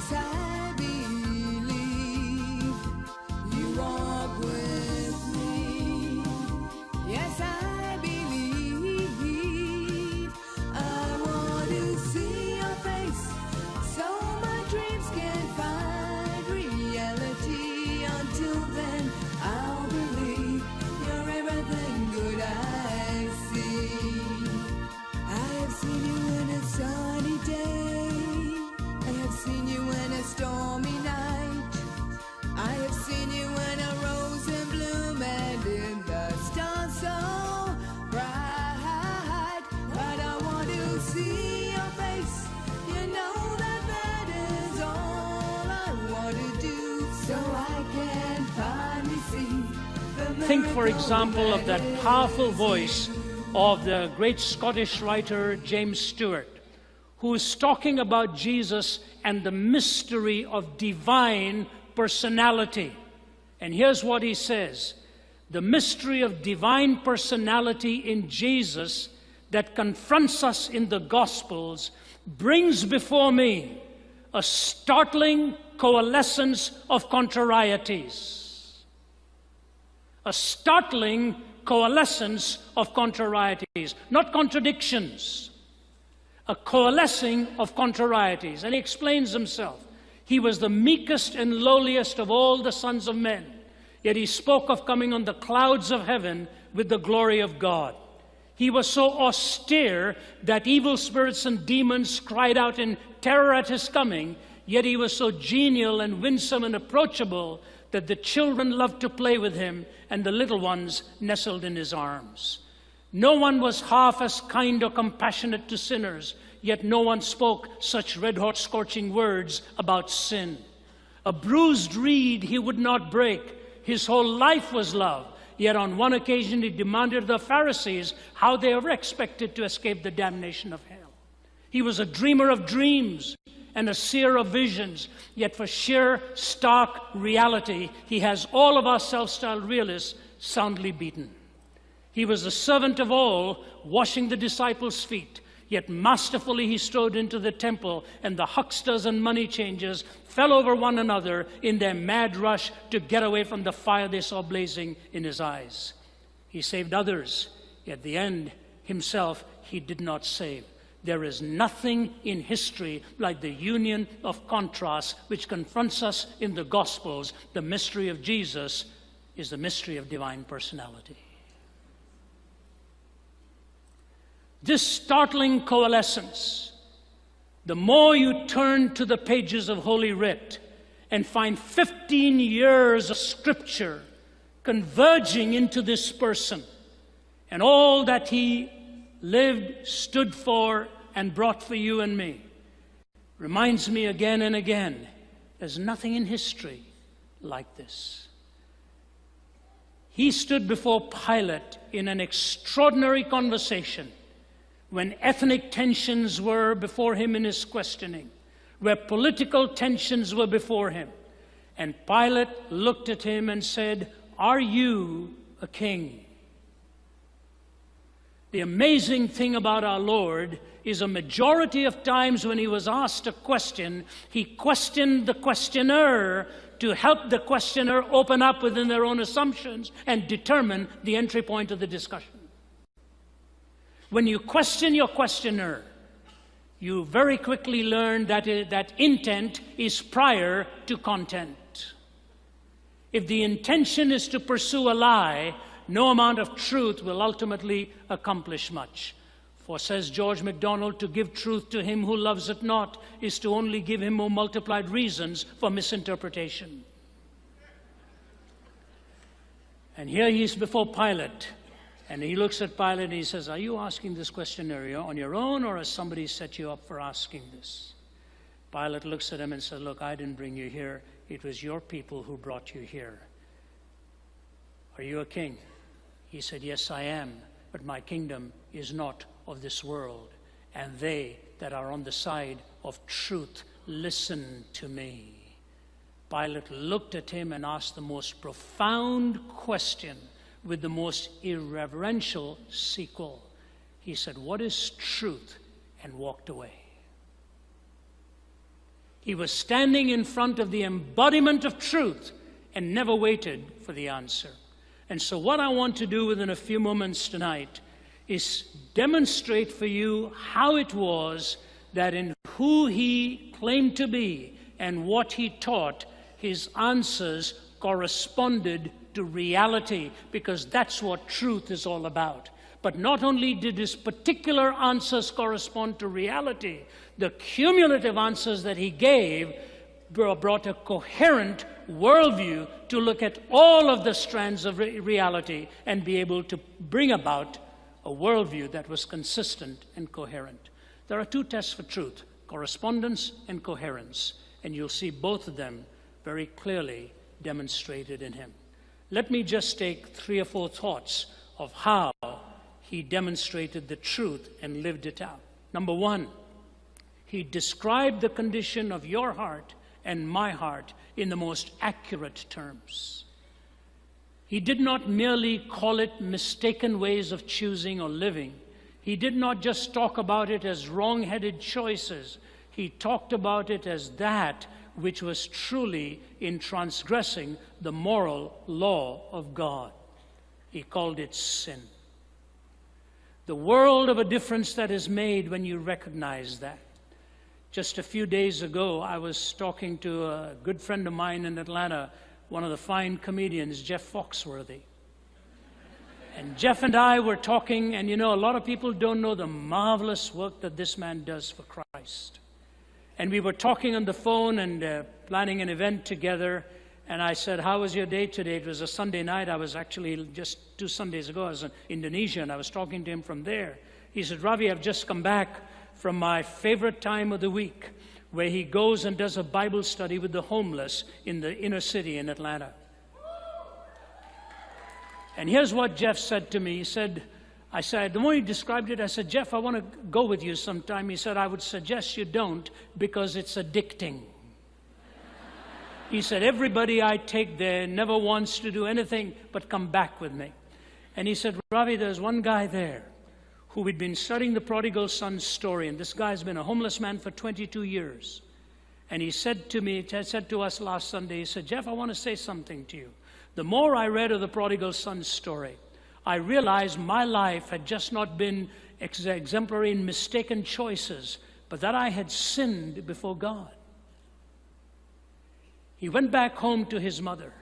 Yes, I believe you walk with me. Yes, I believe. I want to see your face so my dreams can find reality. Until then, I'll believe you're everything good I see. I have seen you in a sunny day. I have seen you in a stormy night. I have seen you in a rose in bloom and in the stars so bright. But I want to see your face. You know that is all I want to do, so I can finally see the Think, for miracle example, of that powerful voice of the great Scottish writer James Stewart, who is talking about Jesus and the mystery of divine personality. And here's what he says: the mystery of divine personality in Jesus that confronts us in the Gospels brings before me a startling coalescence of contrarieties. A startling coalescence of contrarieties, not contradictions. A coalescing of contrarieties. And he explains himself. He was the meekest and lowliest of all the sons of men, yet he spoke of coming on the clouds of heaven with the glory of God. He was so austere that evil spirits and demons cried out in terror at his coming, yet he was so genial and winsome and approachable that the children loved to play with him and the little ones nestled in his arms. No one was half as kind or compassionate to sinners, yet no one spoke such red-hot scorching words about sin. A bruised reed he would not break. His whole life was love. Yet on one occasion he demanded of the Pharisees how they ever expected to escape the damnation of hell. He was a dreamer of dreams and a seer of visions, yet for sheer stark reality, he has all of our self-styled realists soundly beaten. He was the servant of all, washing the disciples' feet, yet masterfully he strode into the temple, and the hucksters and money changers fell over one another in their mad rush to get away from the fire they saw blazing in his eyes. He saved others, yet at the end, himself he did not save. There is nothing in history like the union of contrasts which confronts us in the Gospels. The mystery of Jesus is the mystery of divine personality. This startling coalescence, the more you turn to the pages of Holy Writ and find 15 years of Scripture converging into this person and all that he lived, stood for, and brought for you and me, reminds me again and again, there's nothing in history like this. He stood before Pilate in an extraordinary conversation when ethnic tensions were before him in his questioning, where political tensions were before him. And Pilate looked at him and said, "Are you a king?" The amazing thing about our Lord is a majority of times when he was asked a question, he questioned the questioner to help the questioner open up within their own assumptions and determine the entry point of the discussion. When you question your questioner, you very quickly learn that intent is prior to content. If the intention is to pursue a lie, no amount of truth will ultimately accomplish much. For, says George MacDonald, to give truth to him who loves it not is to only give him more multiplied reasons for misinterpretation. And here he is before Pilate, and he looks at Pilate and he says, "Are you asking this question on your own, or has somebody set you up for asking this?" Pilate looks at him and says, "Look, I didn't bring you here. It was your people who brought you here. Are you a king?" He said, "Yes, I am, but my kingdom is not of this world, and they that are on the side of truth listen to me." Pilate looked at him and asked the most profound question with the most irreverential sequel. He said, "What is truth?" and walked away. He was standing in front of the embodiment of truth and never waited for the answer. And so what I want to do within a few moments tonight is demonstrate for you how it was that in who he claimed to be and what he taught, his answers corresponded to reality, because that's what truth is all about. But not only did his particular answers correspond to reality, the cumulative answers that he gave brought a coherent worldview to look at all of the strands of reality and be able to bring about a worldview that was consistent and coherent. There are two tests for truth: correspondence and coherence, and you'll see both of them very clearly demonstrated in him. Let me just take 3 or 4 thoughts of how he demonstrated the truth and lived it out. Number 1, he described the condition of your heart and my heart in the most accurate terms. He did not merely call it mistaken ways of choosing or living. He did not just talk about it as wrong-headed choices. He talked about it as that which was truly in transgressing the moral law of God. He called it sin. The world of a difference that is made when you recognize that. Just a few days ago, I was talking to a good friend of mine in Atlanta, one of the fine comedians, Jeff Foxworthy. And Jeff and I were talking, and you know, a lot of people don't know the marvelous work that this man does for Christ. And we were talking on the phone and planning an event together, and I said, how was your day today? It was a Sunday night. I was actually just 2 Sundays ago, I was in Indonesia, and I was talking to him from there. He said, Ravi, I've just come back from my favorite time of the week, where he goes and does a Bible study with the homeless in the inner city in Atlanta. And here's what Jeff said to me. He said, the more he described it, I said, Jeff, I want to go with you sometime. He said, I would suggest you don't, because it's addicting. He said, everybody I take there never wants to do anything but come back with me. And he said, Ravi, there's one guy there who we'd been studying the prodigal son's story, and this guy's been a homeless man for 22 years. And he said to us last Sunday, he said, Jeff, I want to say something to you. The more I read of the prodigal son's story, I realized my life had just not been exemplary in mistaken choices, but that I had sinned before God. He went back home to his mother,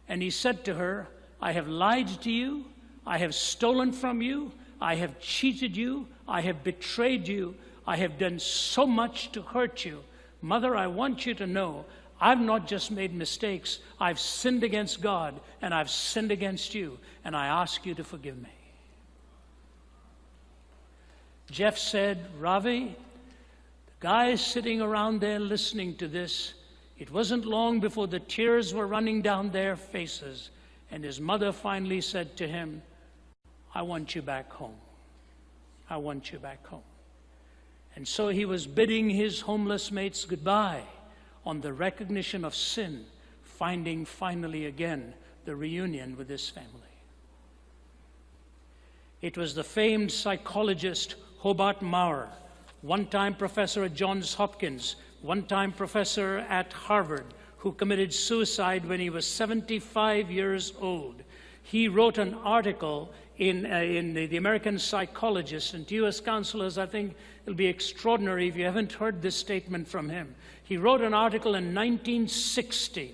and he said to her, I have lied to you, I have stolen from you, I have cheated you, I have betrayed you, I have done so much to hurt you. Mother, I want you to know, I've not just made mistakes, I've sinned against God, and I've sinned against you, and I ask you to forgive me. Jeff said, Ravi, the guys sitting around there listening to this, it wasn't long before the tears were running down their faces, and his mother finally said to him, I want you back home. I want you back home. And so he was bidding his homeless mates goodbye on the recognition of sin, finding finally again the reunion with his family. It was the famed psychologist Hobart Maurer, one-time professor at Johns Hopkins, one-time professor at Harvard, who committed suicide when he was 75 years old. He wrote an article in the American Psychologist, and to you as counselors, I think it'll be extraordinary if you haven't heard this statement from him. He wrote an article in 1960,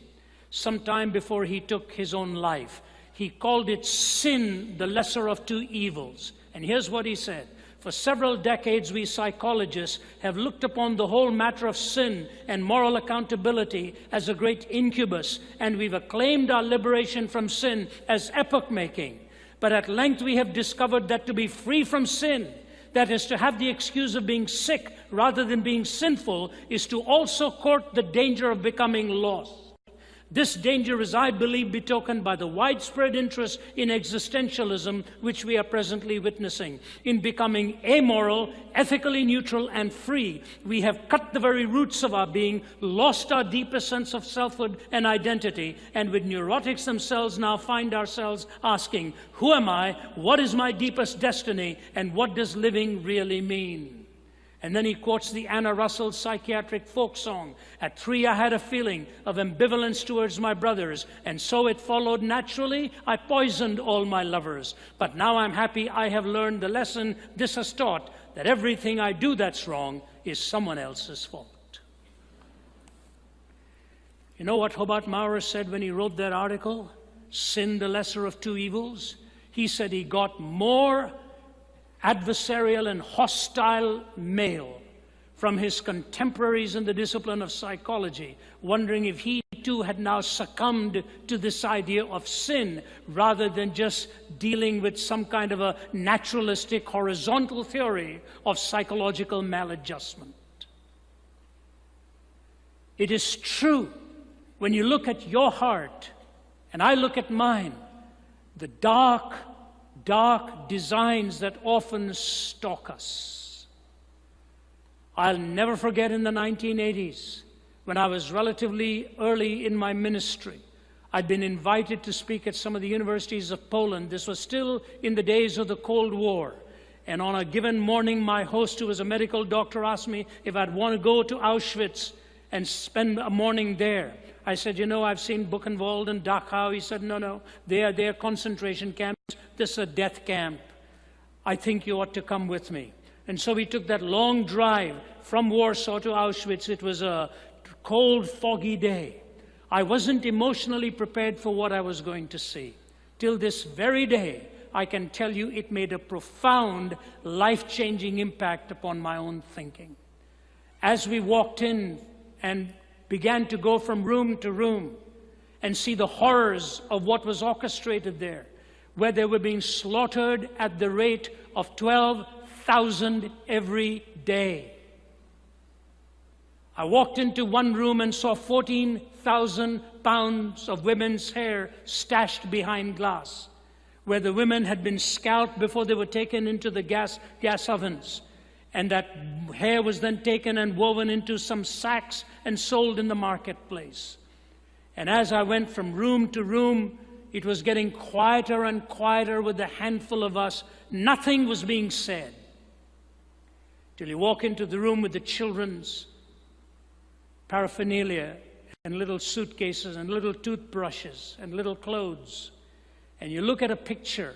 sometime before he took his own life. He called it Sin, the Lesser of Two Evils. And here's what he said. For several decades, we psychologists have looked upon the whole matter of sin and moral accountability as a great incubus, and we've acclaimed our liberation from sin as epoch-making. But at length we have discovered that to be free from sin, that is to have the excuse of being sick rather than being sinful, is to also court the danger of becoming lost. This danger is, I believe, betokened by the widespread interest in existentialism which we are presently witnessing. In becoming amoral, ethically neutral, and free, we have cut the very roots of our being, lost our deepest sense of selfhood and identity, and with neurotics themselves now find ourselves asking, who am I, what is my deepest destiny, and what does living really mean? And then he quotes the Anna Russell psychiatric folk song. At 3, I had a feeling of ambivalence towards my brothers, and so it followed naturally. I poisoned all my lovers. But now I'm happy I have learned the lesson this has taught, that everything I do that's wrong is someone else's fault. You know what Hobart Maurer said when he wrote that article, Sin, the Lesser of Two Evils? He said he got more adversarial and hostile mail from his contemporaries in the discipline of psychology, wondering if he too had now succumbed to this idea of sin, rather than just dealing with some kind of a naturalistic horizontal theory of psychological maladjustment. It is true, when you look at your heart, and I look at mine, the dark designs that often stalk us. I'll never forget in the 1980s, when I was relatively early in my ministry, I'd been invited to speak at some of the universities of Poland. This was still in the days of the Cold War. And on a given morning, my host, who was a medical doctor, asked me if I'd want to go to Auschwitz and spend a morning there. I said, you know, I've seen Buchenwald and Dachau. He said, no, they are concentration camps. This is a death camp. I think you ought to come with me. And so we took that long drive from Warsaw to Auschwitz. It was a cold, foggy day. I wasn't emotionally prepared for what I was going to see. Till this very day, I can tell you it made a profound, life-changing impact upon my own thinking. As we walked in and began to go from room to room and see the horrors of what was orchestrated there, where they were being slaughtered at the rate of 12,000 every day. I walked into one room and saw 14,000 pounds of women's hair stashed behind glass, where the women had been scalped before they were taken into the gas ovens. And that hair was then taken and woven into some sacks and sold in the marketplace. And as I went from room to room, it was getting quieter and quieter with a handful of us. Nothing was being said. Till you walk into the room with the children's paraphernalia and little suitcases and little toothbrushes and little clothes. And you look at a picture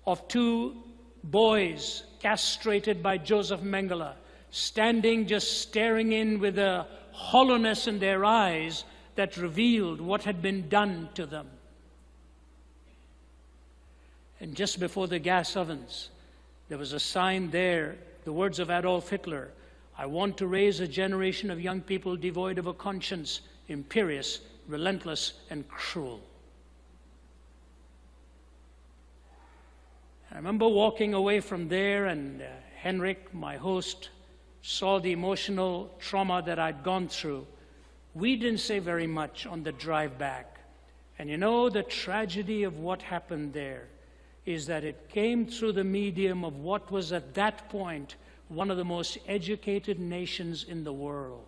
of 2 boys castrated by Joseph Mengele, standing just staring in with a hollowness in their eyes that revealed what had been done to them. And just before the gas ovens, there was a sign there, the words of Adolf Hitler, I want to raise a generation of young people devoid of a conscience, imperious, relentless, and cruel. I remember walking away from there, and Henrik, my host, saw the emotional trauma that I'd gone through. We didn't say very much on the drive back. And you know, the tragedy of what happened there is that it came through the medium of what was at that point one of the most educated nations in the world.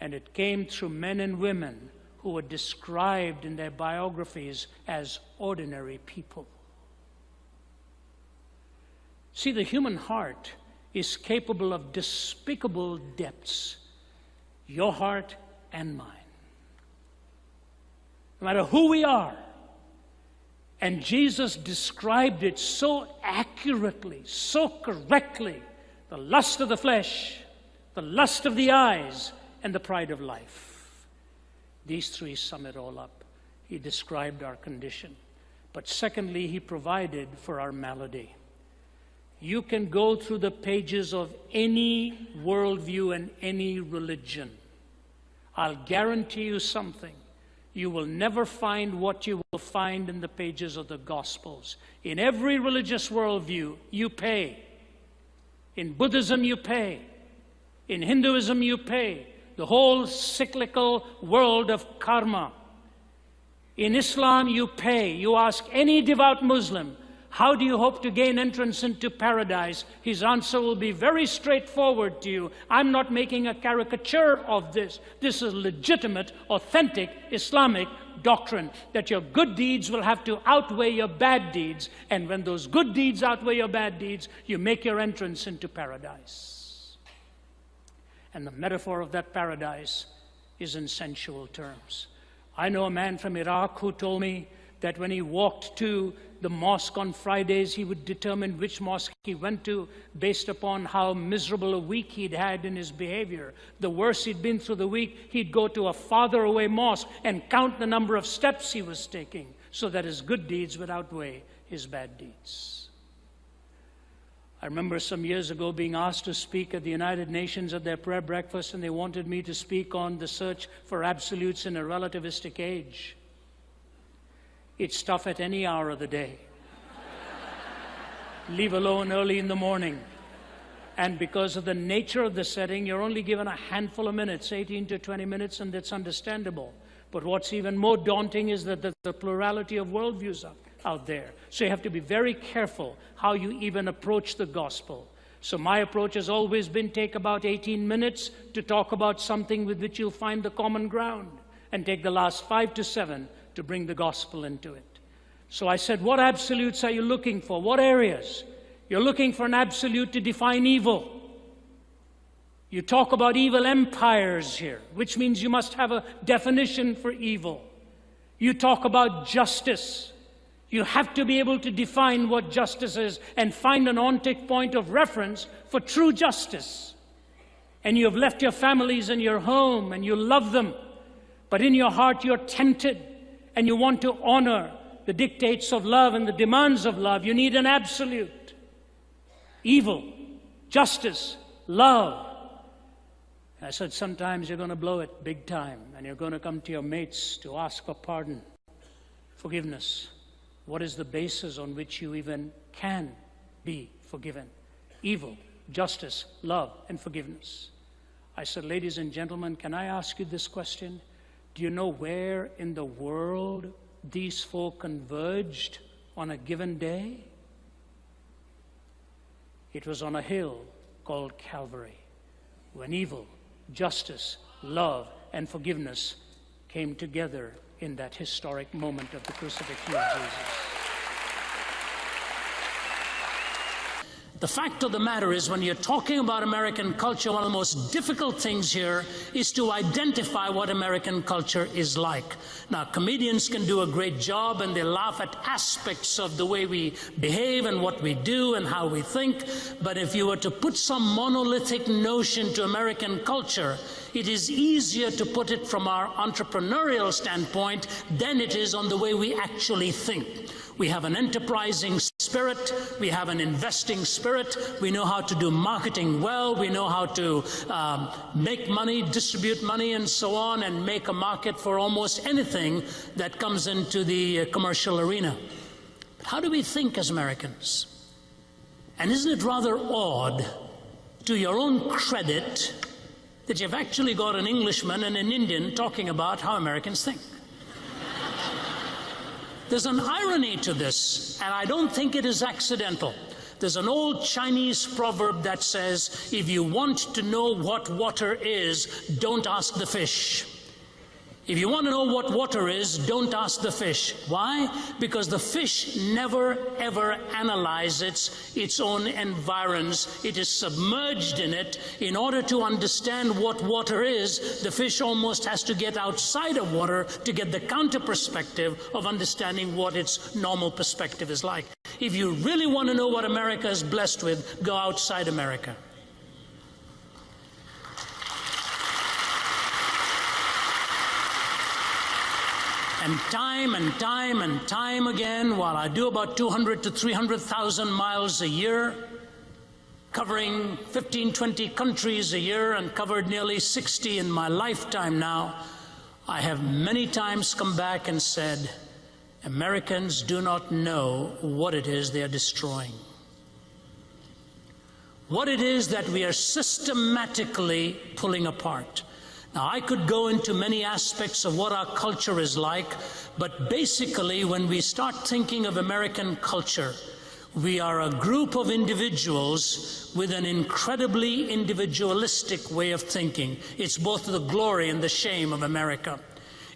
And it came through men and women who were described in their biographies as ordinary people. See, the human heart is capable of despicable depths, your heart and mine. No matter who we are, and Jesus described it so accurately, so correctly, the lust of the flesh, the lust of the eyes, and the pride of life. These 3 sum it all up. He described our condition. But secondly, he provided for our malady. You can go through the pages of any worldview and any religion. I'll guarantee you something. You will never find what you will find in the pages of the Gospels. In every religious worldview, you pay. In Buddhism, you pay. In Hinduism, you pay. The whole cyclical world of karma. In Islam, you pay. You ask any devout Muslim, how do you hope to gain entrance into paradise? His answer will be very straightforward to you. I'm not making a caricature of this. This is legitimate, authentic Islamic doctrine that your good deeds will have to outweigh your bad deeds, and when those good deeds outweigh your bad deeds, you make your entrance into paradise. And the metaphor of that paradise is in sensual terms. I know a man from Iraq who told me that when he walked to the mosque on Fridays, he would determine which mosque he went to based upon how miserable a week he'd had in his behavior. The worse he'd been through the week, he'd go to a farther away mosque and count the number of steps he was taking so that his good deeds would outweigh his bad deeds. I remember some years ago being asked to speak at the United Nations at their prayer breakfast, and they wanted me to speak on the search for absolutes in a relativistic age. It's tough at any hour of the day, leave alone early in the morning. And because of the nature of the setting, you're only given a handful of minutes, 18 to 20 minutes, and that's understandable. But what's even more daunting is that there's a plurality of worldviews out there. So you have to be very careful how you even approach the gospel. So my approach has always been take about 18 minutes to talk about something with which you'll find the common ground, and take the last 5 to 7 to bring the gospel into it. So I said, what absolutes are you looking for? What areas? You're looking for an absolute to define evil. You talk about evil empires here, which means you must have a definition for evil. You talk about justice. You have to be able to define what justice is and find an ontic point of reference for true justice. And you have left your families and your home and you love them, but in your heart you're tempted and you want to honor the dictates of love and the demands of love. You need an absolute. Evil, justice, love. I said, sometimes you're going to blow it big time, and you're going to come to your mates to ask for pardon, forgiveness. What is the basis on which you even can be forgiven? Evil, justice, love, and forgiveness. I said, ladies and gentlemen, can I ask you this question? Do you know where in the world these four converged on a given day? It was on a hill called Calvary, when evil, justice, love, and forgiveness came together in that historic moment of the crucifixion of Jesus. The fact of the matter is, when you're talking about American culture, one of the most difficult things here is to identify what American culture is like. Now, comedians can do a great job, and they laugh at aspects of the way we behave and what we do and how we think. But if you were to put some monolithic notion to American culture, it is easier to put it from our entrepreneurial standpoint than it is on the way we actually think. We have an enterprising spirit, we have an investing spirit, we know how to do marketing well, we know how to make money, distribute money, and so on, and make a market for almost anything that comes into the commercial arena. But how do we think as Americans? And isn't it rather odd, to your own credit, that you've actually got an Englishman and an Indian talking about how Americans think? There's an irony to this, and I don't think it is accidental. There's an old Chinese proverb that says, if you want to know what water is, don't ask the fish. If you want to know what water is, don't ask the fish. Why? Because the fish never, ever analyzes its own environs. It is submerged in it. In order to understand what water is, the fish almost has to get outside of water to get the counter perspective of understanding what its normal perspective is like. If you really want to know what America is blessed with, go outside America. And time again, while I do about 200 to 300,000 miles a year, covering 15, 20 countries a year, and covered nearly 60 in my lifetime now, I have many times come back and said, Americans do not know what it is they are destroying. What it is that we are systematically pulling apart. Now, I could go into many aspects of what our culture is like, but basically, when we start thinking of American culture, we are a group of individuals with an incredibly individualistic way of thinking. It's both the glory and the shame of America.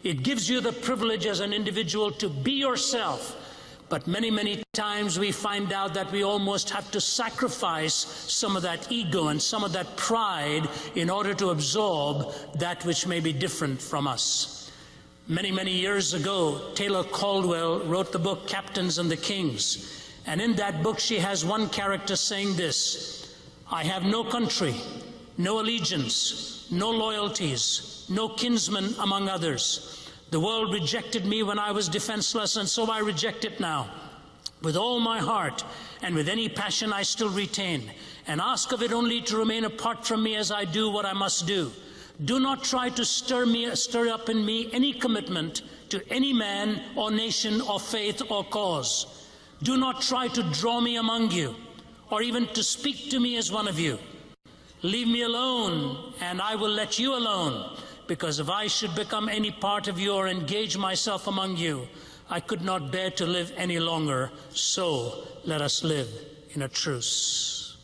It gives you the privilege as an individual to be yourself. But many, many times we find out that we almost have to sacrifice some of that ego and some of that pride in order to absorb that which may be different from us. Many, many years ago, Taylor Caldwell wrote the book Captains and the Kings. And in that book, she has one character saying this: I have no country, no allegiance, no loyalties, no kinsmen among others. The world rejected me when I was defenseless, and so I reject it now. With all my heart and with any passion I still retain, and ask of it only to remain apart from me as I do what I must do. Do not try to stir up in me any commitment to any man or nation or faith or cause. Do not try to draw me among you, or even to speak to me as one of you. Leave me alone, and I will let you alone. Because if I should become any part of you or engage myself among you, I could not bear to live any longer. So let us live in a truce.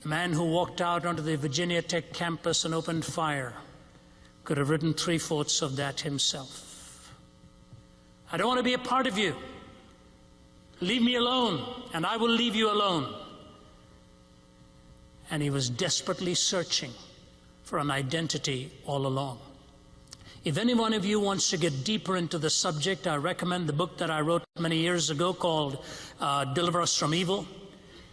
The man who walked out onto the Virginia Tech campus and opened fire could have written 3/4 of that himself. I don't want to be a part of you. Leave me alone, and I will leave you alone. And he was desperately searching for an identity all along. If any one of you wants to get deeper into the subject, I recommend the book that I wrote many years ago called Deliver Us from Evil,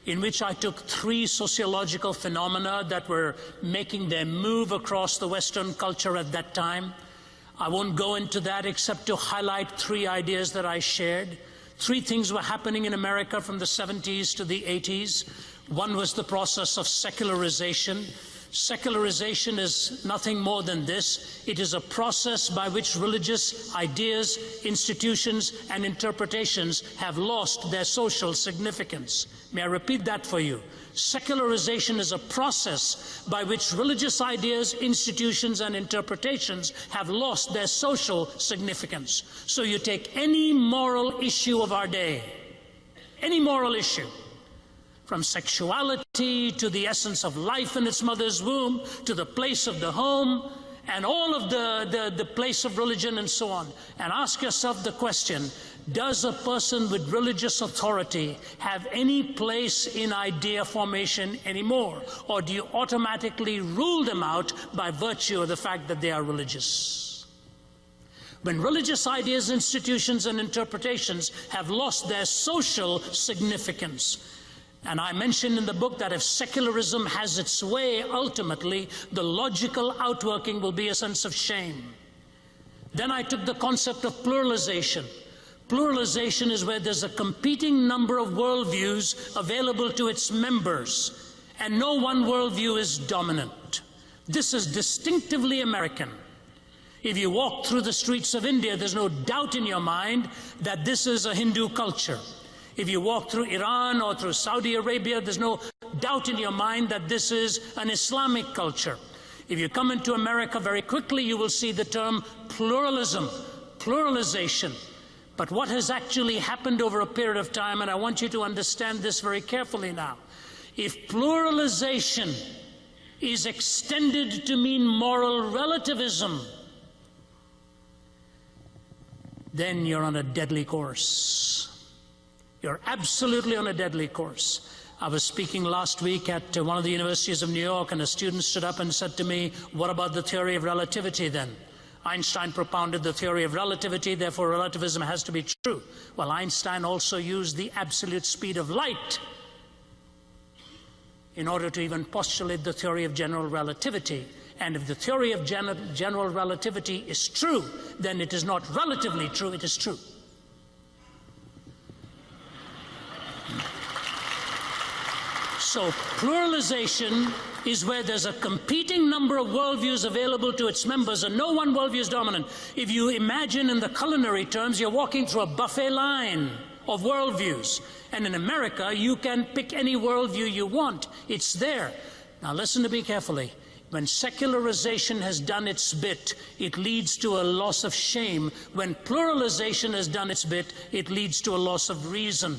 in which I took 3 sociological phenomena that were making their move across the Western culture at that time. I won't go into that except to highlight 3 ideas that I shared. 3 things were happening in America from the 70s to the 80s. One was the process of secularization. Secularization is nothing more than this. It is a process by which religious ideas, institutions, and interpretations have lost their social significance. May I repeat that for you? Secularization is a process by which religious ideas, institutions, and interpretations have lost their social significance. So you take any moral issue of our day, any moral issue, from sexuality to the essence of life in its mother's womb, to the place of the home, and all of the place of religion and so on. And ask yourself the question, does a person with religious authority have any place in idea formation anymore? Or do you automatically rule them out by virtue of the fact that they are religious? When religious ideas, institutions, and interpretations have lost their social significance, and I mentioned in the book that if secularism has its way, ultimately, the logical outworking will be a sense of shame. Then I took the concept of pluralization. Pluralization is where there's a competing number of worldviews available to its members, and no one worldview is dominant. This is distinctively American. If you walk through the streets of India, there's no doubt in your mind that this is a Hindu culture. If you walk through Iran or through Saudi Arabia, there's no doubt in your mind that this is an Islamic culture. If you come into America very quickly, you will see the term pluralism, pluralization. But what has actually happened over a period of time, and I want you to understand this very carefully now, if pluralization is extended to mean moral relativism, then you're on a deadly course. You're absolutely on a deadly course. I was speaking last week at one of the universities of New York, and a student stood up and said to me, what about the theory of relativity then? Einstein propounded the theory of relativity, therefore relativism has to be true. Well, Einstein also used the absolute speed of light in order to even postulate the theory of general relativity. And if the theory of general relativity is true, then it is not relatively true, it is true. So pluralization is where there's a competing number of worldviews available to its members, and no one worldview is dominant. If you imagine in the culinary terms, you're walking through a buffet line of worldviews. And in America, you can pick any worldview you want. It's there. Now listen to me carefully. When secularization has done its bit, it leads to a loss of shame. When pluralization has done its bit, it leads to a loss of reason.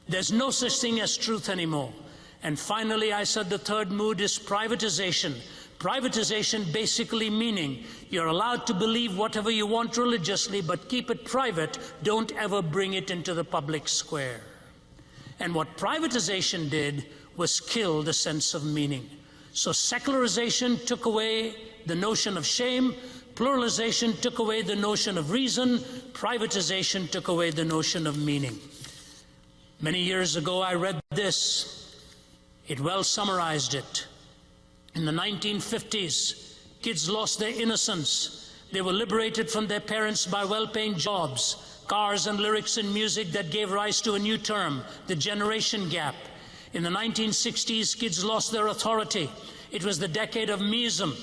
There's no such thing as truth anymore. And finally, I said the third mood is privatization. Privatization basically meaning you're allowed to believe whatever you want religiously, but keep it private. Don't ever bring it into the public square. And what privatization did was kill the sense of meaning. So secularization took away the notion of shame, pluralization took away the notion of reason, privatization took away the notion of meaning. Many years ago I read this. It well summarized it. In the 1950s, kids lost their innocence. They were liberated from their parents by well-paying jobs, cars and lyrics and music that gave rise to a new term, the generation gap. In the 1960s, kids lost their authority. It was the decade of meism.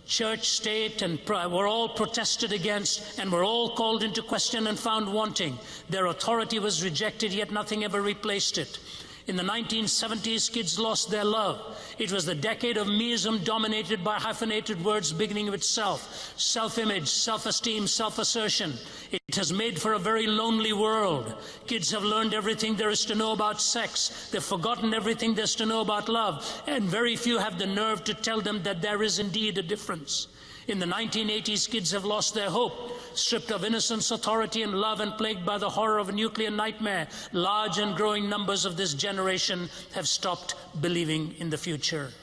Church, state, and were all protested against and were all called into question and found wanting. Their authority was rejected, yet nothing ever replaced it. In the 1970s, kids lost their love. It was the decade of meism dominated by hyphenated words beginning with self, self-image, self-esteem, self-assertion. It has made for a very lonely world. Kids have learned everything there is to know about sex. They've forgotten everything there's to know about love. And very few have the nerve to tell them that there is indeed a difference. In the 1980s, kids have lost their hope, stripped of innocence, authority, and love, and plagued by the horror of a nuclear nightmare. Large and growing numbers of this generation have stopped believing in the future.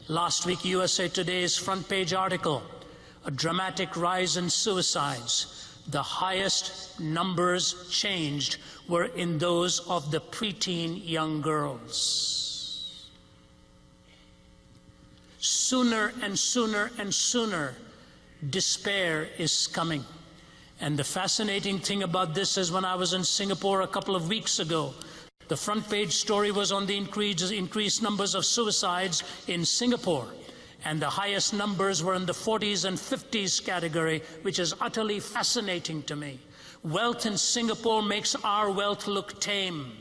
Last week, USA Today's front page article, a dramatic rise in suicides. The highest numbers changed were in those of the preteen young girls. Sooner and sooner and sooner, despair is coming. And the fascinating thing about this is when I was in Singapore a couple of weeks ago, the front page story was on the increased numbers of suicides in Singapore. And the highest numbers were in the 40s and 50s category, which is utterly fascinating to me. Wealth in Singapore makes our wealth look tame.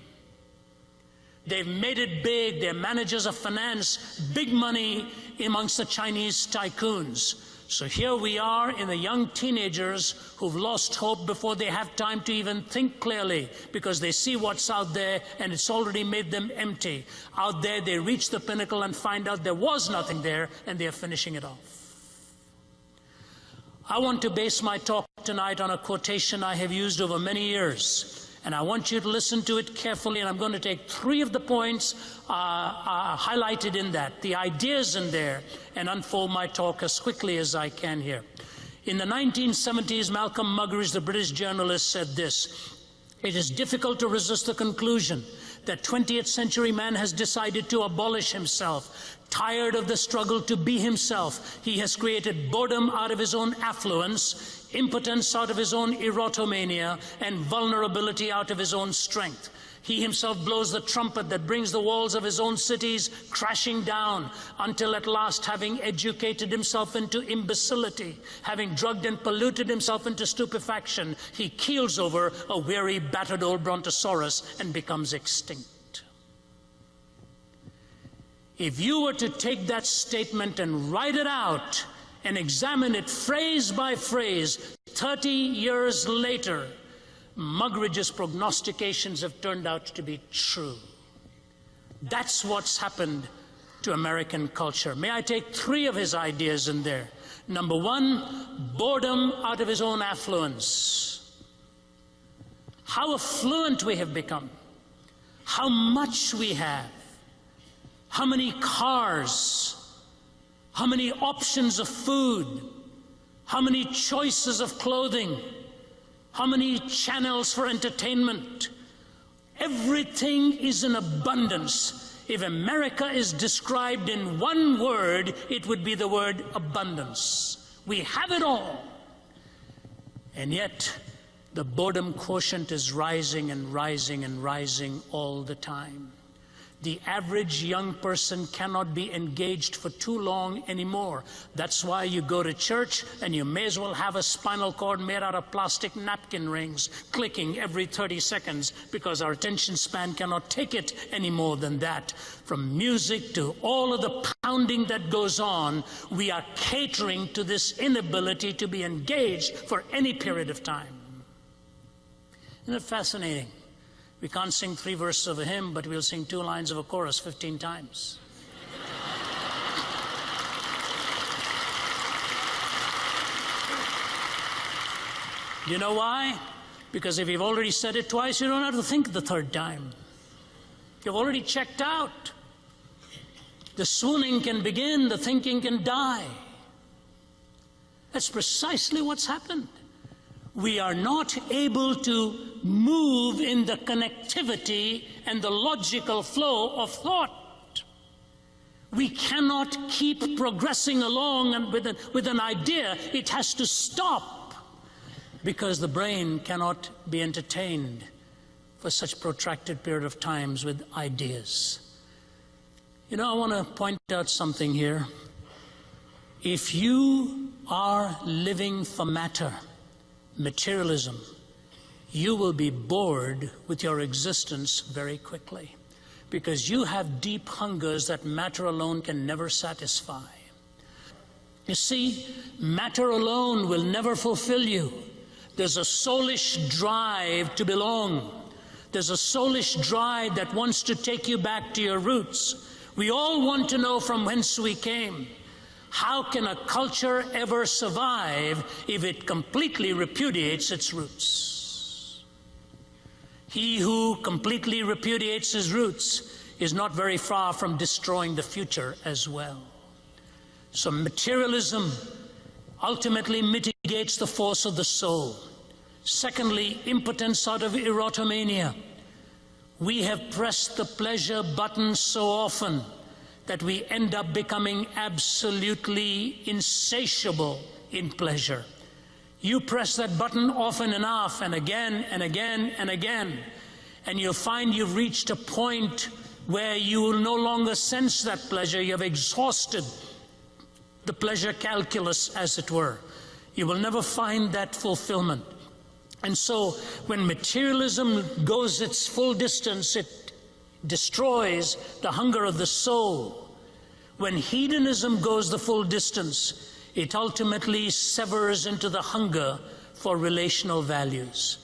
They've made it big. They're managers of finance, big money amongst the Chinese tycoons. So here we are in the young teenagers who've lost hope before they have time to even think clearly, because they see what's out there and it's already made them empty. Out there they reach the pinnacle and find out there was nothing there, and they're finishing it off. I want to base my talk tonight on a quotation I have used over many years. And I want you to listen to it carefully, and I'm going to take 3 of the points highlighted in that, the ideas in there, and unfold my talk as quickly as I can here. In the 1970s, Malcolm Muggeridge, the British journalist, said this: "It is difficult to resist the conclusion that 20th century man has decided to abolish himself. Tired of the struggle to be himself, he has created boredom out of his own affluence, impotence out of his own erotomania, and vulnerability out of his own strength. He himself blows the trumpet that brings the walls of his own cities crashing down, until at last, having educated himself into imbecility, having drugged and polluted himself into stupefaction, he keels over a weary, battered old brontosaurus and becomes extinct." If you were to take that statement and write it out and examine it phrase by phrase, 30 years later, Muggeridge's prognostications have turned out to be true. That's what's happened to American culture. May I take 3 of his ideas in there? Number 1, boredom out of his own affluence. How affluent we have become. How much we have. How many cars. How many options of food. How many choices of clothing. How many channels for entertainment? Everything is in abundance. If America is described in one word, it would be the word abundance. We have it all. And yet, the boredom quotient is rising and rising and rising all the time. The average young person cannot be engaged for too long anymore. That's why you go to church and you may as well have a spinal cord made out of plastic napkin rings clicking every 30 seconds, because our attention span cannot take it any more than that. From music to all of the pounding that goes on, we are catering to this inability to be engaged for any period of time. Isn't it fascinating? We can't sing 3 verses of a hymn, but we'll sing 2 lines of a chorus 15 times. Do you know why? Because if you've already said it twice, you don't have to think the third time. You've already checked out. The swooning can begin, the thinking can die. That's precisely what's happened. We are not able to move in the connectivity and the logical flow of thought. We cannot keep progressing along and with an idea. It has to stop, because the brain cannot be entertained for such protracted period of times with ideas. You know, I want to point out something here. If you are living for matter, materialism, you will be bored with your existence very quickly, because you have deep hungers that matter alone can never satisfy. You see, matter alone will never fulfill you. There's a soulish drive to belong. There's a soulish drive that wants to take you back to your roots. We all want to know from whence we came. How can a culture ever survive if it completely repudiates its roots? He who completely repudiates his roots is not very far from destroying the future as well. So materialism ultimately mitigates the force of the soul. Secondly, impotence out of erotomania. We have pressed the pleasure button so often that we end up becoming absolutely insatiable in pleasure. You press that button often enough, and again and again and again, and you'll find you've reached a point where you will no longer sense that pleasure. You have exhausted the pleasure calculus, as it were. You will never find that fulfillment. And so when materialism goes its full distance, it destroys the hunger of the soul. When hedonism goes the full distance, it ultimately severs into the hunger for relational values.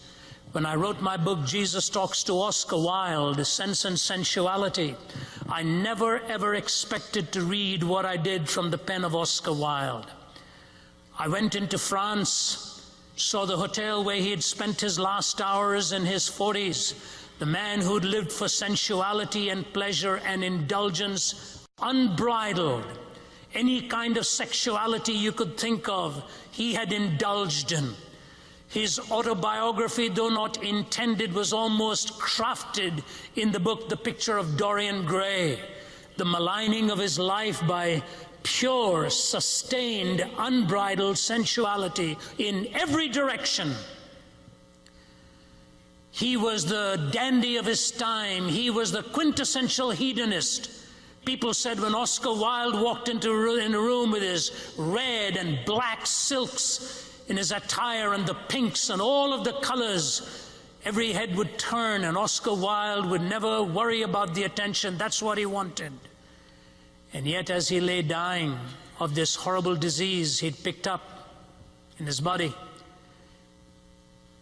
When I wrote my book, Jesus Talks to Oscar Wilde, Sense and Sensuality, I never ever expected to read what I did from the pen of Oscar Wilde. I went into France, saw the hotel where he had spent his last hours in his 40s, the man who'd lived for sensuality and pleasure and indulgence, unbridled. Any kind of sexuality you could think of, he had indulged in. His autobiography, though not intended, was almost crafted in the book, The Picture of Dorian Gray, the maligning of his life by pure, sustained, unbridled sensuality in every direction. He was the dandy of his time. He was the quintessential hedonist. People said when Oscar Wilde walked in a room with his red and black silks in his attire and the pinks and all of the colors, every head would turn, and Oscar Wilde would never worry about the attention. That's what he wanted. And yet, as he lay dying of this horrible disease he'd picked up in his body,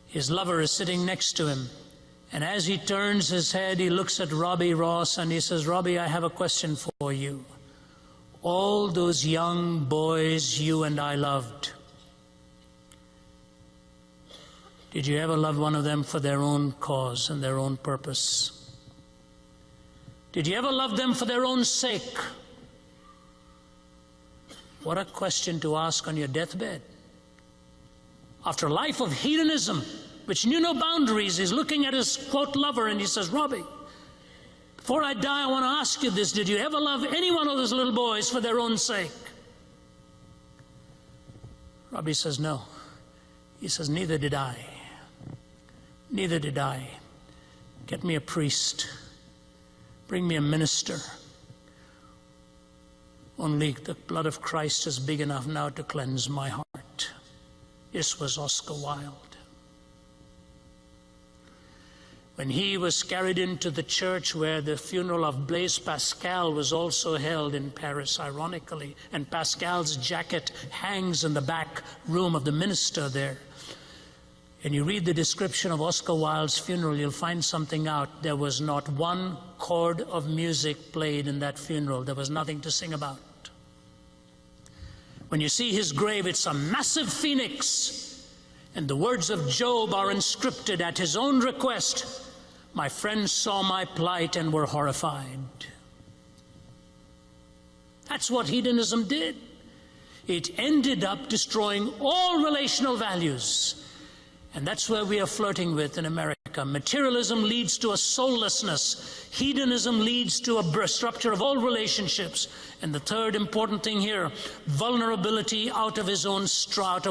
his lover is sitting next to him. And as he turns his head, he looks at Robbie Ross and he says, "Robbie, I have a question for you. All those young boys you and I loved, did you ever love one of them for their own cause and their own purpose? Did you ever love them for their own sake?" What a question to ask on your deathbed. After a life of hedonism, which knew no boundaries, he's looking at his, quote, lover, and he says, "Robbie, before I die, I want to ask you this. Did you ever love any one of those little boys for their own sake?" Robbie says, "No." He says, "Neither did I. Neither did I. Get me a priest. Bring me a minister. Only the blood of Christ is big enough now to cleanse my heart." This was Oscar Wilde. When he was carried into the church where the funeral of Blaise Pascal was also held in Paris, ironically, and Pascal's jacket hangs in the back room of the minister there, and you read the description of Oscar Wilde's funeral, you'll find something out. There was not one chord of music played in that funeral. There was nothing to sing about. When you see his grave, it's a massive phoenix. And the words of Job are inscripted at his own request. My friends saw my plight and were horrified. That's what hedonism did. It ended up destroying all relational values. And that's where we are flirting with in America. Materialism leads to a soullessness. Hedonism leads to a rupture of all relationships. And the third important thing here, vulnerability out of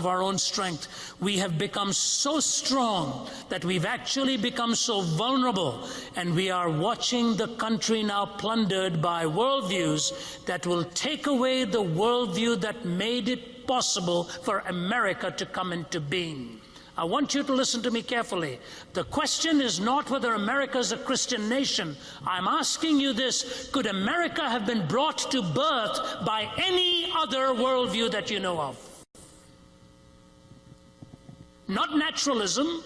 our own strength. We have become so strong that we've actually become so vulnerable. And we are watching the country now plundered by worldviews that will take away the worldview that made it possible for America to come into being. I want you to listen to me carefully. The question is not whether America is a Christian nation. I'm asking you this: could America have been brought to birth by any other worldview that you know of? Not naturalism.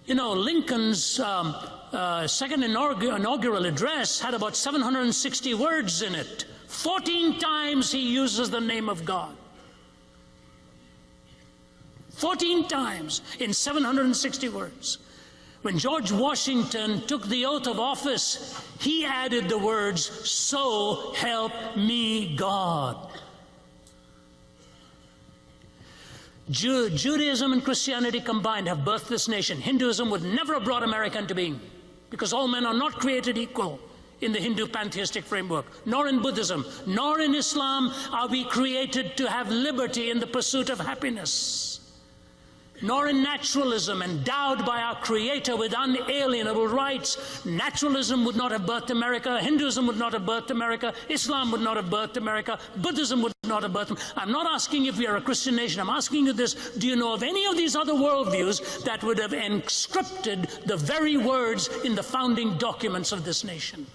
You know, Lincoln's second inaugural address had about 760 words in it. 14 times he uses the name of God. 14 times in 760 words. When George Washington took the oath of office, he added the words, "So help me God." Judaism and Christianity combined have birthed this nation. Hinduism would never have brought America into being, because all men are not created equal in the Hindu pantheistic framework, nor in Buddhism, nor in Islam are we created to have liberty in the pursuit of happiness. Nor in naturalism, endowed by our Creator with unalienable rights. Naturalism would not have birthed America. Hinduism would not have birthed America. Islam would not have birthed America. Buddhism would not have birthed. I'm not asking if we are a Christian nation. I'm asking you this: do you know of any of these other worldviews that would have inscripted the very words in the founding documents of this nation?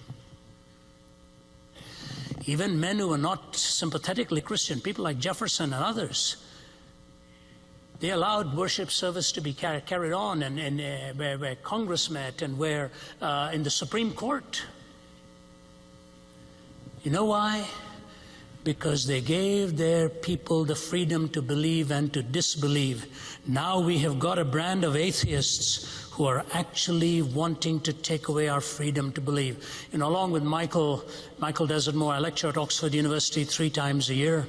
Even men who are not sympathetically Christian, people like Jefferson and others, they allowed worship service to be carried on, and where Congress met, and where in the Supreme Court. You know why? Because they gave their people the freedom to believe and to disbelieve. Now we have got a brand of atheists who are actually wanting to take away our freedom to believe. You know, along with Michael Desert Moore, I lecture at Oxford University 3 times a year.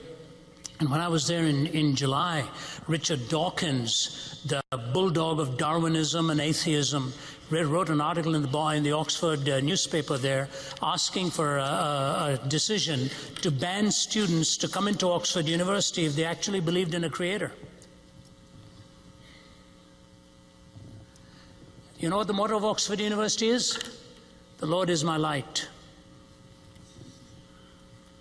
And when I was there in July, Richard Dawkins, the bulldog of Darwinism and atheism, wrote an article in the Oxford newspaper there, asking for a decision to ban students to come into Oxford University if they actually believed in a creator. You know what the motto of Oxford University is? The Lord is my light.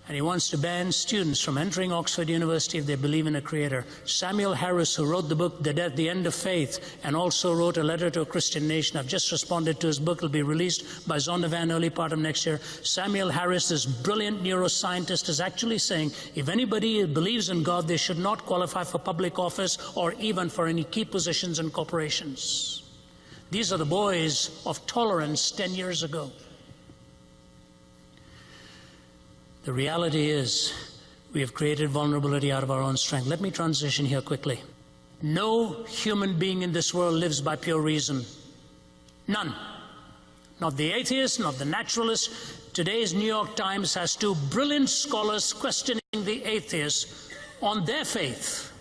And he wants to ban students from entering Oxford University if they believe in a creator. Samuel Harris, who wrote the book The End of Faith, and also wrote a letter to a Christian nation. I've just responded to his book. It'll be released by Zondervan early part of next year. Samuel Harris, this brilliant neuroscientist, is actually saying if anybody believes in God, they should not qualify for public office or even for any key positions in corporations. These are the boys of tolerance 10 years ago. The reality is, we have created vulnerability out of our own strength. Let me transition here quickly. No human being in this world lives by pure reason. None. Not the atheist, not the naturalist. Today's New York Times has 2 brilliant scholars questioning the atheists on their faith.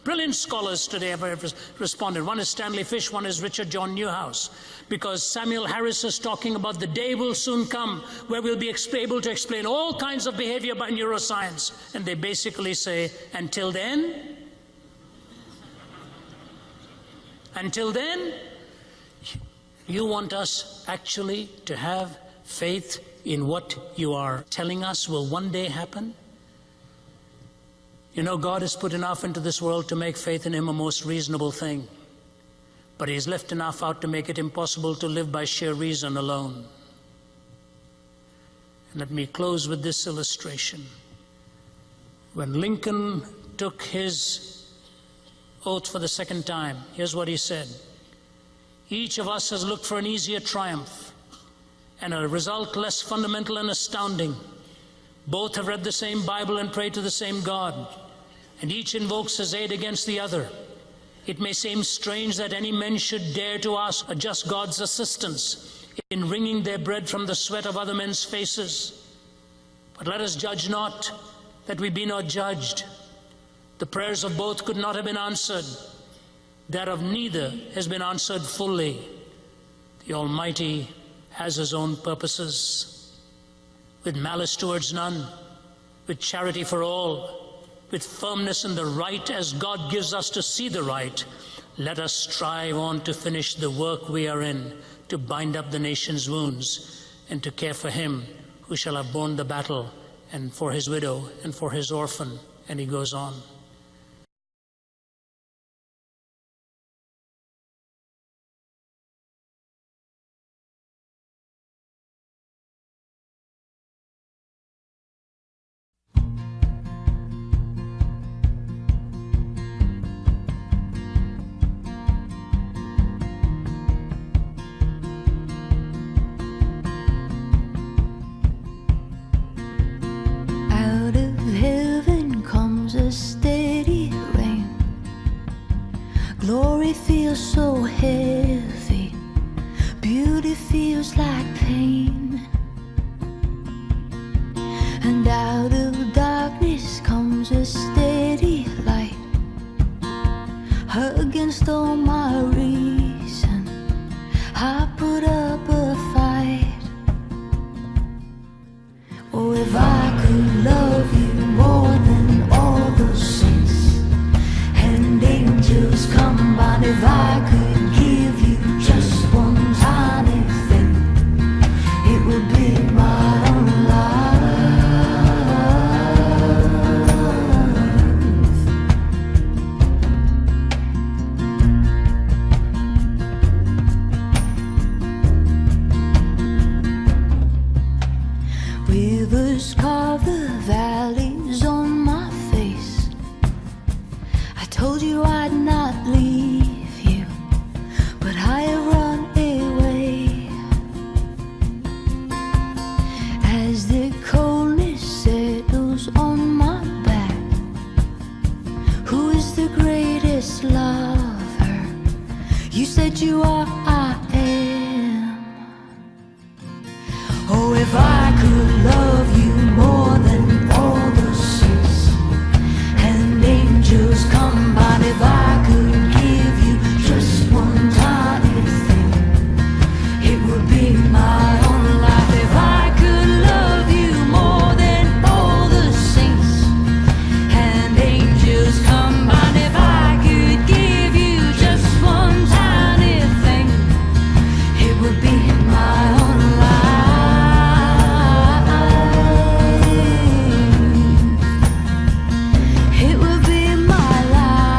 Brilliant scholars today have responded. One is Stanley Fish, one is Richard John Newhouse. Because Samuel Harris is talking about the day will soon come where we'll be able to explain all kinds of behavior by neuroscience. And they basically say, until then, you want us actually to have faith in what you are telling us will one day happen? You know, God has put enough into this world to make faith in Him a most reasonable thing. But He's left enough out to make it impossible to live by sheer reason alone. And let me close with this illustration. When Lincoln took his oath for the second time, here's what he said. Each of us has looked for an easier triumph and a result less fundamental and astounding. Both have read the same Bible and prayed to the same God. and each invokes his aid against the other. It may seem strange that any men should dare to ask just God's assistance in wringing their bread from the sweat of other men's faces. But let us judge not, that we be not judged. The prayers of both could not have been answered. That of neither has been answered fully. The Almighty has his own purposes. With malice towards none, with charity for all, with firmness in the right as God gives us to see the right, let us strive on to finish the work we are in, to bind up the nation's wounds, and to care for him who shall have borne the battle, and for his widow, and for his orphan. And he goes on. Glory feels so heavy, beauty feels like pain, and out of darkness comes a steady light. Against all my reason, I put up a fight. Oh, if I could love you more than all the saints and angels combined, if I could give you just one tiny thing, it would be my own life. Rivers carve the valleys on my face. I told you I'd not leave you, but I have run away. As the coldness settles on my back, who is the greatest lover? You said you are, I am. Oh, if I could love you more than all the saints and angels combined, if I could give you just one tiny thing, it would be my own life. If I could love you more than all the saints and angels combined, if I could give you just one tiny thing, it would be my own life. It would be my life.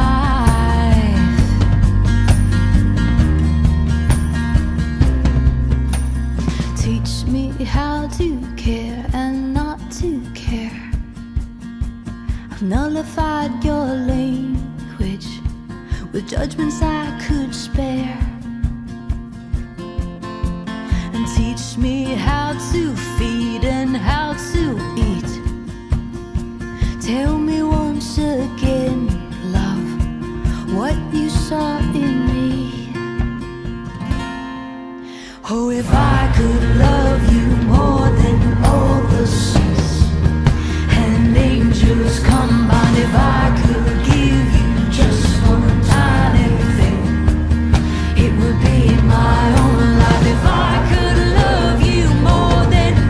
Teach me how to care and not to care. I've nullified your language with judgments I could spare. And teach me how to feed and how to eat. Tell me once again, love, what you saw in me. Oh, if I could love you more than all the saints and angels combined, if I could give you just one tiny thing, it would be my own life. If I could love you more than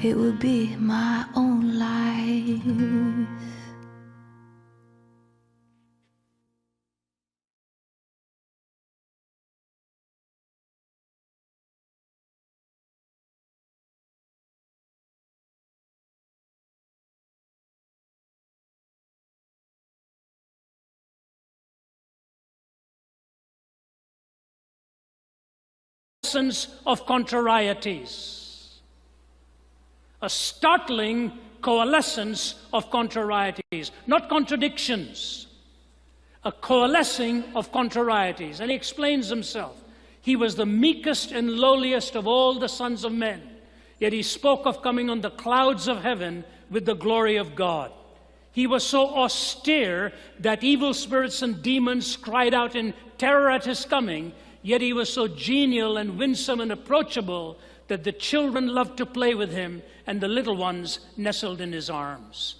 it would be my own life. Of contrarieties. A startling coalescence of contrarieties, not contradictions. A coalescing of contrarieties. And he explains himself. He was the meekest and lowliest of all the sons of men, yet he spoke of coming on the clouds of heaven with the glory of God. He was so austere that evil spirits and demons cried out in terror at his coming, yet he was so genial and winsome and approachable that the children loved to play with him and the little ones nestled in his arms.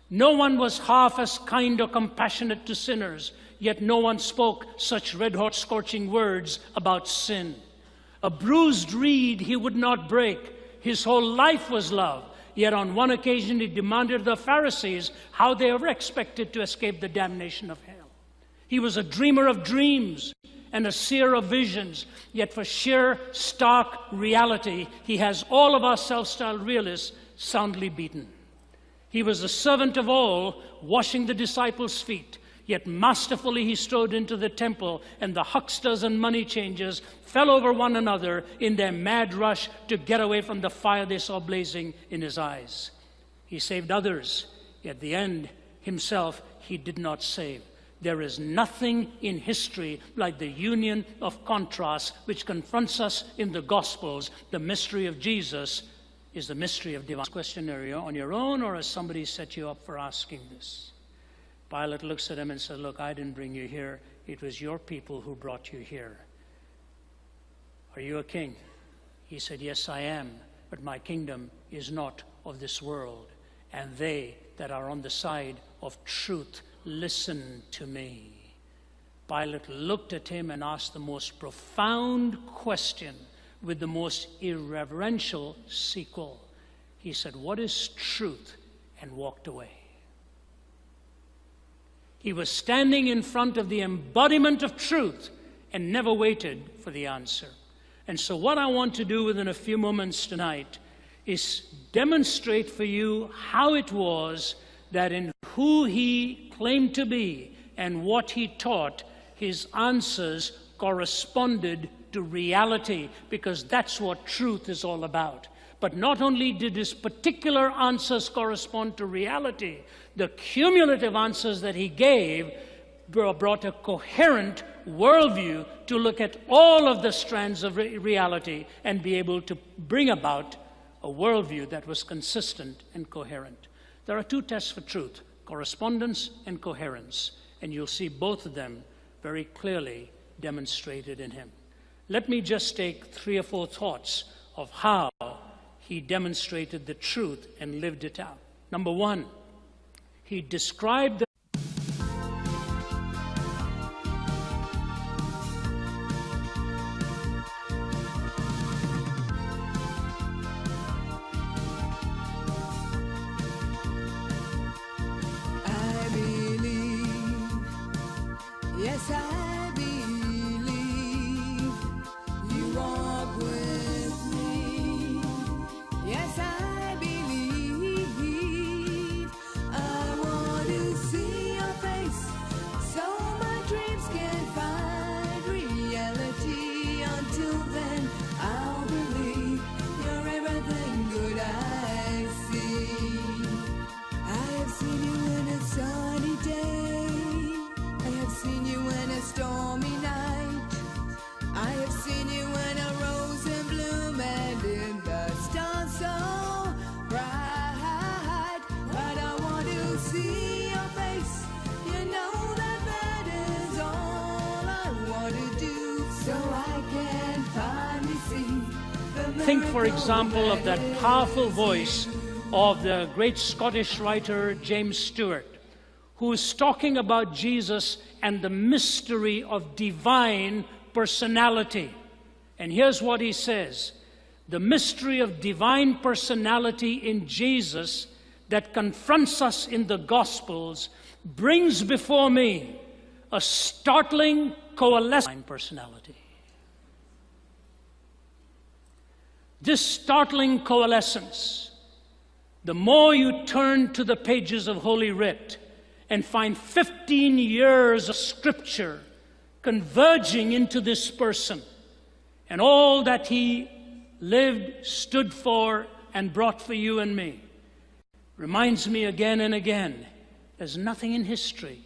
No one was half as kind or compassionate to sinners, yet no one spoke such red-hot scorching words about sin. A bruised reed he would not break. His whole life was love. Yet on one occasion he demanded of the Pharisees how they ever expected to escape the damnation of hell. He was a dreamer of dreams and a seer of visions, yet for sheer stark reality, he has all of our self-styled realists soundly beaten. He was the servant of all, washing the disciples' feet, yet masterfully he strode into the temple, and the hucksters and money changers fell over one another in their mad rush to get away from the fire they saw blazing in his eyes. He saved others, yet at the end, himself he did not save. There is nothing in history like the union of contrasts which confronts us in the Gospels. The mystery of Jesus is the mystery of divine. Question, are you on your own, or has somebody set you up for asking this? Pilate looks at him and says, look, I didn't bring you here. It was your people who brought you here. Are you a king? He said, yes, I am, but my kingdom is not of this world. And they that are on the side of truth, listen to me. Pilate looked at him and asked the most profound question with the most irreverential sequel. He said, what is truth? And walked away. He was standing in front of the embodiment of truth and never waited for the answer. And so what I want to do within a few moments tonight is demonstrate for you how it was that in who he claimed to be and what he taught, his answers corresponded to reality, because that's what truth is all about. But not only did his particular answers correspond to reality, the cumulative answers that he gave brought a coherent worldview to look at all of the strands of reality and be able to bring about a worldview that was consistent and coherent. There are two tests for truth, correspondence and coherence, and you'll see both of them very clearly demonstrated in him. Let me just take 3 or 4 thoughts of how he demonstrated the truth and lived it out. Number 1, he described the yes, I believe you walk with me. Yes, I believe I want to see your face so my dreams can find reality. Until then, I'll believe you're everything good I see. I have seen you in a sunny day. I have seen you in a stormy night. I have seen you in a rose in bloom and in the stars so bright. But I want to see your face. You know that is all I want to do, so I can finally see the Think, for miracle example, of that powerful voice of the great Scottish writer James Stewart, who is talking about Jesus and the mystery of divine personality. And here's what he says: the mystery of divine personality in Jesus that confronts us in the Gospels brings before me a startling coalescence of divine personality. This startling coalescence, the more you turn to the pages of Holy Writ and find 15 years of Scripture converging into this person and all that he lived, stood for, and brought for you and me, reminds me again and again, there's nothing in history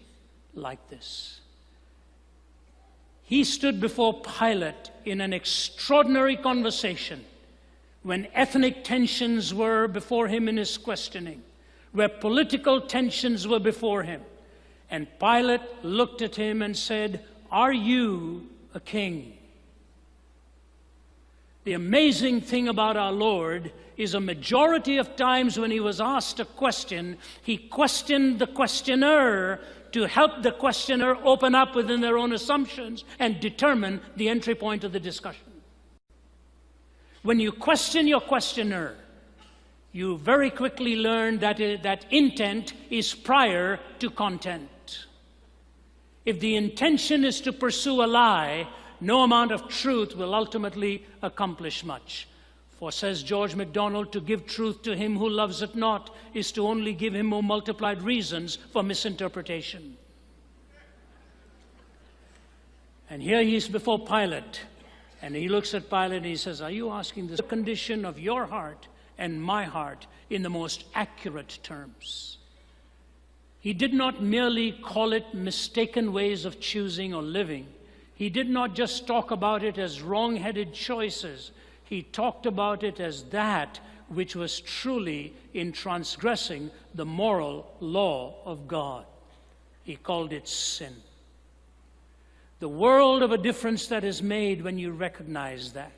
like this. He stood before Pilate in an extraordinary conversation when ethnic tensions were before him in his questioning, where political tensions were before him. And Pilate looked at him and said, "Are you a king?" The amazing thing about our Lord is a majority of times when he was asked a question, he questioned the questioner to help the questioner open up within their own assumptions and determine the entry point of the discussion. When you question your questioner, you very quickly learn that intent is prior to content. If the intention is to pursue a lie, no amount of truth will ultimately accomplish much. For, says George MacDonald, to give truth to him who loves it not is to only give him more multiplied reasons for misinterpretation. And here he's before Pilate, and he looks at Pilate and he says, "Are you asking the condition of your heart and my heart in the most accurate terms?" He did not merely call it mistaken ways of choosing or living. He did not just talk about it as wrong-headed choices. He talked about it as that which was truly in transgressing the moral law of God. He called it sin. The world of a difference that is made when you recognize that.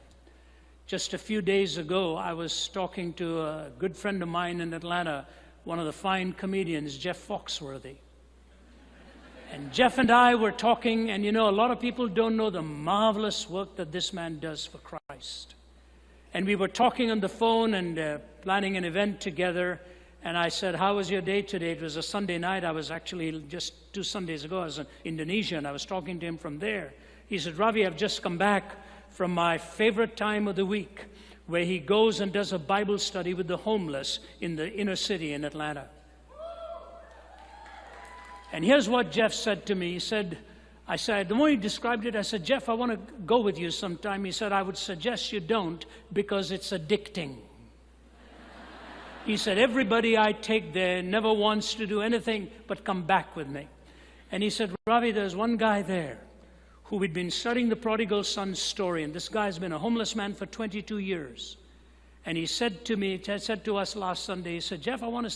Just a few days ago, I was talking to a good friend of mine in Atlanta, one of the fine comedians, Jeff Foxworthy. And Jeff and I were talking, and you know, a lot of people don't know the marvelous work that this man does for Christ. And we were talking on the phone and planning an event together, and I said, "How was your day today?" It was a Sunday night. I was actually, just 2 Sundays ago, I was in Indonesia, and I was talking to him from there. He said, "Ravi, I've just come back from my favorite time of the week, where he goes and does a Bible study with the homeless in the inner city in Atlanta." And here's what Jeff said to me. He said, the more he described it, I said, "Jeff, I want to go with you sometime." He said, "I would suggest you don't because it's addicting." He said, "Everybody I take there never wants to do anything but come back with me." And he said, "Ravi, there's one guy there who we'd been studying the prodigal son's story, and this guy's been a homeless man for 22 years. And he said to me, said to us last Sunday, he said, 'Jeff, I want to